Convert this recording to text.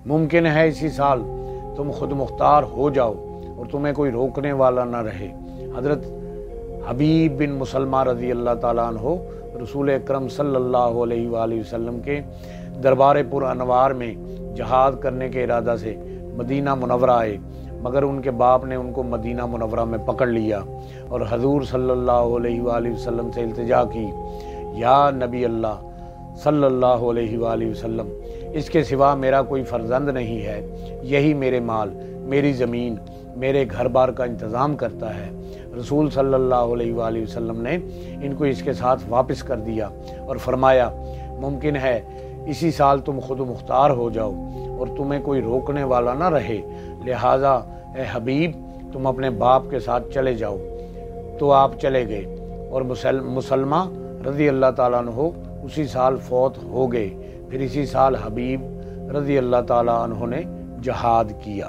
ممکن ہے اسی سال تم خود مختار ہو جاؤ اور تمہیں کوئی روکنے والا نہ رہے۔ حضرت حبیب بن مسلمہ رضی اللہ تعالیٰ عنہ رسول اکرم صلی اللہ علیہ وآلہ وسلم کے دربار پر انوار میں جہاد کرنے کے ارادہ سے مدینہ منورہ آئے، مگر ان کے باپ نے ان کو مدینہ منورہ میں پکڑ لیا اور حضور صلی اللہ علیہ وآلہ وسلم سے التجا کی، یا نبی اللہ صلی اللہ علیہ وآلہ وسلم، اس کے سوا میرا کوئی فرزند نہیں ہے، یہی میرے مال، میری زمین، میرے گھر بار کا انتظام کرتا ہے۔ رسول صلی اللہ علیہ وآلہ وسلم نے ان کو اس کے ساتھ واپس کر دیا اور فرمایا ممکن ہے اسی سال تم خود مختار ہو جاؤ اور تمہیں کوئی روکنے والا نہ رہے، لہٰذا اے حبیب تم اپنے باپ کے ساتھ چلے جاؤ۔ تو آپ چلے گئے اور مسلمہ رضی اللہ تعالیٰ عنہ اسی سال فوت ہو گئے۔ پھر اسی سال حبیب رضی اللہ تعالیٰ عنہ نے جہاد کیا۔